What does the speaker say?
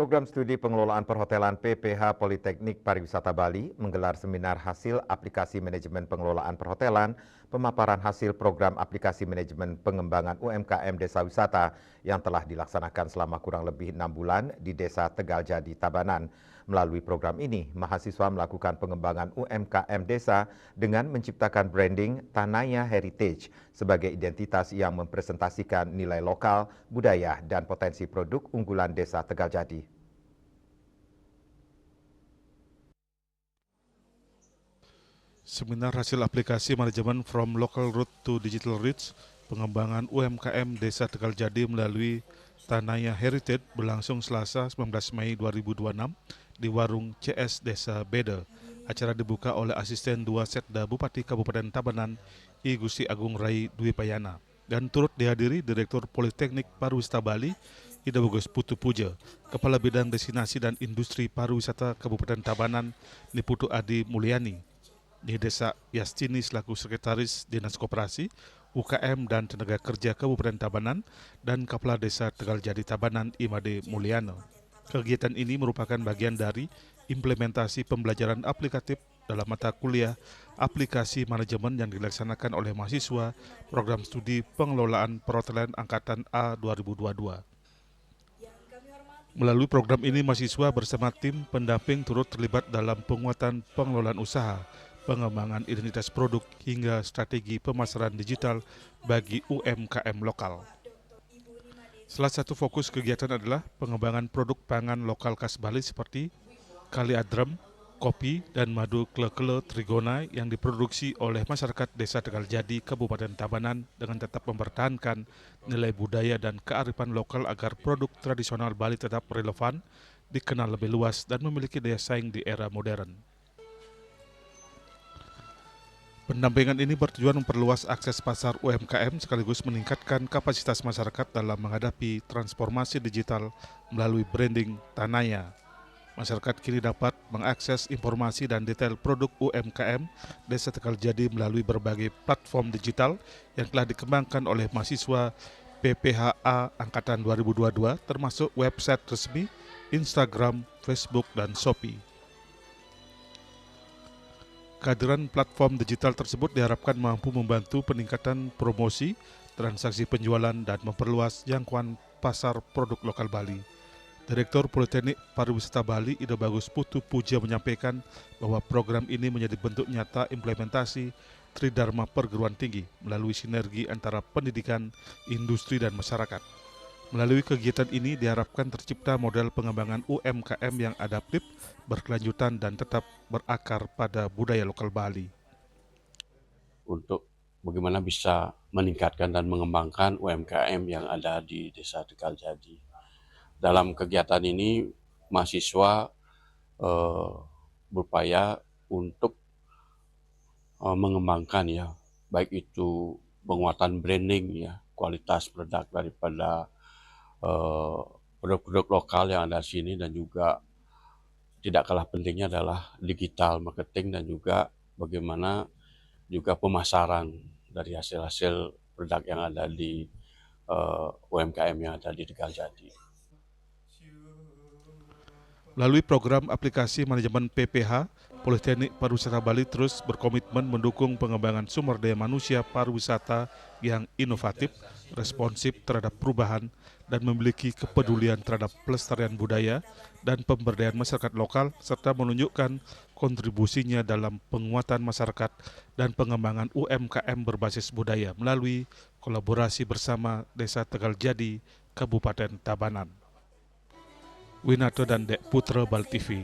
Program Studi Pengelolaan Perhotelan PPH Politeknik Pariwisata Bali menggelar seminar hasil aplikasi manajemen pengelolaan perhotelan, pemaparan hasil program aplikasi manajemen pengembangan UMKM Desa Wisata yang telah dilaksanakan selama kurang lebih 6 bulan di Desa Tegaljadi, Tabanan. Melalui program ini, mahasiswa melakukan pengembangan UMKM Desa dengan menciptakan branding Tanaya Heritage sebagai identitas yang mempresentasikan nilai lokal, budaya, dan potensi produk unggulan Desa Tegaljadi. Seminar hasil aplikasi manajemen From Local Route to Digital Reach, pengembangan UMKM Desa Tegaljadi melalui Tanaya Heritage berlangsung Selasa 19 Mei 2026 di Warung CS Desa Bede. Acara dibuka oleh Asisten 2 Setda Bupati Kabupaten Tabanan, I Gusti Agung Rai Dwi Payana, dan turut dihadiri Direktur Politeknik Pariwisata Bali, Ida Bagus Putu Puja, Kepala Bidang Destinasi dan Industri Pariwisata Kabupaten Tabanan, Niputu Adi Mulyani, di Desa Yastini selaku Sekretaris Dinas Koperasi, UKM dan Tenaga Kerja Kabupaten Tabanan, dan Kepala Desa Tegaljadi Tabanan Imade Mulyano. Kegiatan ini merupakan bagian dari implementasi pembelajaran aplikatif dalam mata kuliah aplikasi manajemen yang dilaksanakan oleh mahasiswa Program Studi Pengelolaan Perhotelan Angkatan A 2022. Melalui program ini, mahasiswa bersama tim pendamping turut terlibat dalam penguatan pengelolaan usaha, pengembangan identitas produk, hingga strategi pemasaran digital bagi UMKM lokal. Salah satu fokus kegiatan adalah pengembangan produk pangan lokal khas Bali seperti kali adrem, kopi, dan madu kele-kele trigona yang diproduksi oleh masyarakat Desa Tegaljadi, Kabupaten Tabanan dengan tetap mempertahankan nilai budaya dan kearifan lokal agar produk tradisional Bali tetap relevan, dikenal lebih luas, dan memiliki daya saing di era modern. Pendampingan ini bertujuan memperluas akses pasar UMKM sekaligus meningkatkan kapasitas masyarakat dalam menghadapi transformasi digital melalui branding Tanaya. Masyarakat kini dapat mengakses informasi dan detail produk UMKM Desa Tegaljadi melalui berbagai platform digital yang telah dikembangkan oleh mahasiswa PPHA Angkatan 2022 termasuk website resmi, Instagram, Facebook, dan Shopee. Kehadiran platform digital tersebut diharapkan mampu membantu peningkatan promosi, transaksi penjualan, dan memperluas jangkauan pasar produk lokal Bali. Direktur Politeknik Pariwisata Bali, Ida Bagus Putu Puja, menyampaikan bahwa program ini menjadi bentuk nyata implementasi Tridharma Perguruan Tinggi melalui sinergi antara pendidikan, industri, dan masyarakat. Melalui kegiatan ini diharapkan tercipta model pengembangan UMKM yang adaptif, berkelanjutan, dan tetap berakar pada budaya lokal Bali. Untuk bagaimana bisa meningkatkan dan mengembangkan UMKM yang ada di Desa Tegaljadi. Dalam kegiatan ini, mahasiswa berupaya untuk mengembangkan ya, baik itu penguatan branding ya, kualitas produk daripada produk-produk lokal yang ada di sini, dan juga tidak kalah pentingnya adalah digital marketing dan juga bagaimana juga pemasaran dari hasil-hasil produk yang ada di UMKM yang ada di Tegaljadi. Melalui program aplikasi manajemen PPH, Politeknik Pariwisata Bali terus berkomitmen mendukung pengembangan sumber daya manusia pariwisata yang inovatif, responsif terhadap perubahan, dan memiliki kepedulian terhadap pelestarian budaya dan pemberdayaan masyarakat lokal, serta menunjukkan kontribusinya dalam penguatan masyarakat dan pengembangan UMKM berbasis budaya melalui kolaborasi bersama Desa Tegaljadi, Kabupaten Tabanan. Winato dan Dek Putra Bal TV.